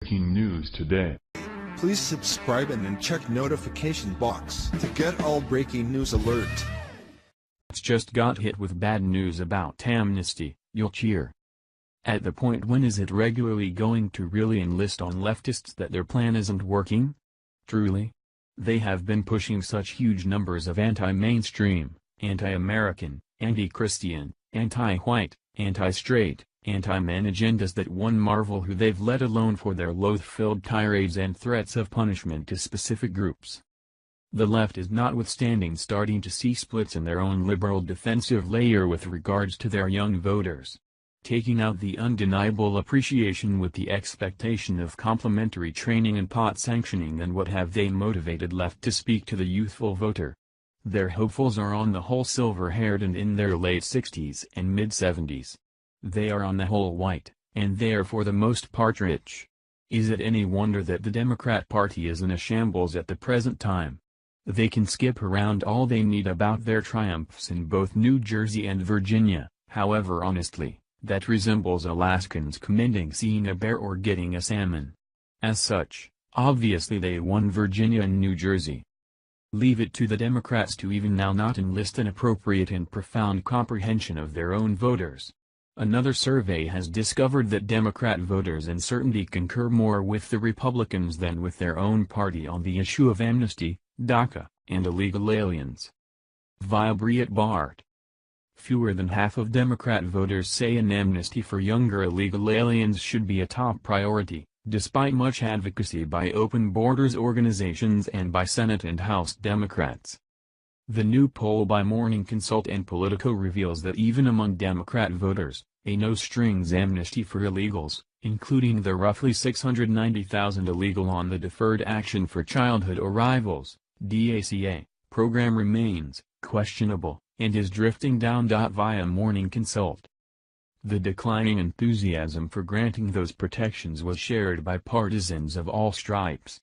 Breaking news today. Please subscribe and then check notification box to get all breaking news alert. Just got hit with bad news about Amnesty, you'll cheer. At the point when is it regularly going to really enlist on leftists that their plan isn't working? Truly? They have been pushing such huge numbers of anti-mainstream, anti-American, anti-Christian, anti-white, anti-straight, anti-man agendas that one marvel who they've let alone for their loath-filled tirades and threats of punishment to specific groups. The left is notwithstanding starting to see splits in their own liberal defensive layer with regards to their young voters. Taking out the undeniable appreciation with the expectation of complementary training and pot sanctioning, then what have they motivated left to speak to the youthful voter? Their hopefuls are on the whole silver-haired and in their late 60s and mid-70s. They are on the whole white, and they are for the most part rich. Is it any wonder that the Democrat Party is in a shambles at the present time? They can skip around all they need about their triumphs in both New Jersey and Virginia, however honestly, that resembles Alaskans commending seeing a bear or getting a salmon. As such, obviously they won Virginia and New Jersey. Leave it to the Democrats to even now not enlist an appropriate and profound comprehension of their own voters. Another survey has discovered that Democrat voters in certainty concur more with the Republicans than with their own party on the issue of amnesty, DACA, and illegal aliens. Via Breitbart. Fewer than half of Democrat voters say an amnesty for younger illegal aliens should be a top priority, despite much advocacy by open borders organizations and by Senate and House Democrats. The new poll by Morning Consult and Politico reveals that even among Democrat voters, a no-strings amnesty for illegals, including the roughly 690,000 illegal on the Deferred Action for Childhood Arrivals (DACA) program remains questionable, and is drifting down. Via Morning Consult. The declining enthusiasm for granting those protections was shared by partisans of all stripes.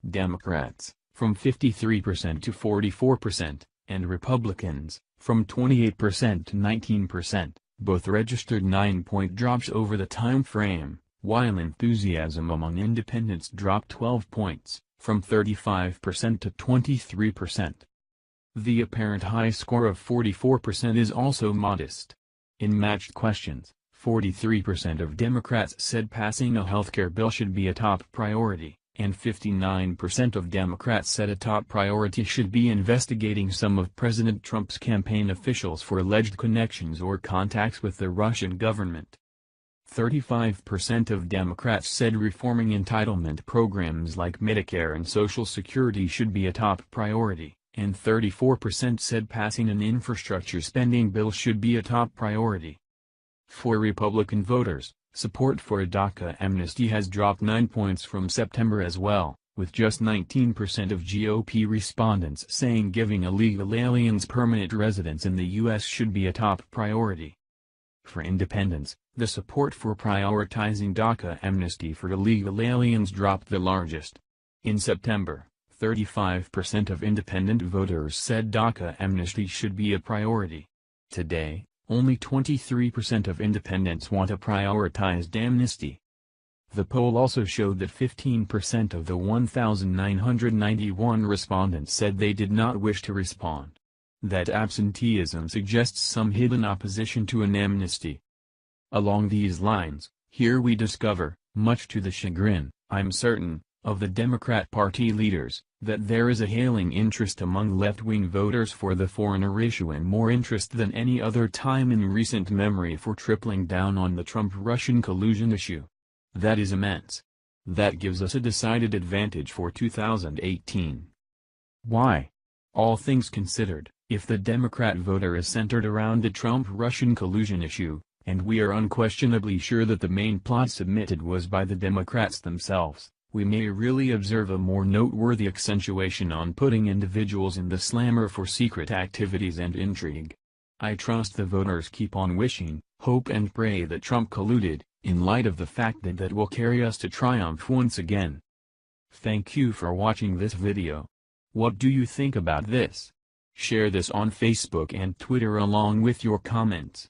Democrats, from 53% to 44%, and Republicans, from 28% to 19%, both registered 9-point drops over the time frame, while enthusiasm among independents dropped 12 points, from 35% to 23%. The apparent high score of 44% is also modest. In matched questions, 43% of Democrats said passing a healthcare bill should be a top priority, and 59% of Democrats said a top priority should be investigating some of President Trump's campaign officials for alleged connections or contacts with the Russian government. 35% of Democrats said reforming entitlement programs like Medicare and Social Security should be a top priority, and 34% said passing an infrastructure spending bill should be a top priority. For Republican voters, support for a DACA amnesty has dropped 9 points from September as well, with just 19% of GOP respondents saying giving illegal aliens permanent residence in the U.S. should be a top priority. For independents, the support for prioritizing DACA amnesty for illegal aliens dropped the largest. In September, 35% of independent voters said DACA amnesty should be a priority. Today, only 23% of independents want a prioritized amnesty. The poll also showed that 15% of the 1,991 respondents said they did not wish to respond. That absenteeism suggests some hidden opposition to an amnesty. Along these lines, here we discover, much to the chagrin, I'm certain, of the Democrat Party leaders, that there is a hailing interest among left-wing voters for the foreigner issue and more interest than any other time in recent memory for tripling down on the Trump-Russian collusion issue. That is immense. That gives us a decided advantage for 2018. Why? All things considered, if the Democrat voter is centered around the Trump-Russian collusion issue, and we are unquestionably sure that the main plot submitted was by the Democrats themselves, we may really observe a more noteworthy accentuation on putting individuals in the slammer for secret activities and intrigue. I trust the voters keep on wishing, hope and pray that Trump colluded, in light of the fact that that will carry us to triumph once again. Thank you for watching this video. What do you think about this? Share this on Facebook and Twitter along with your comments.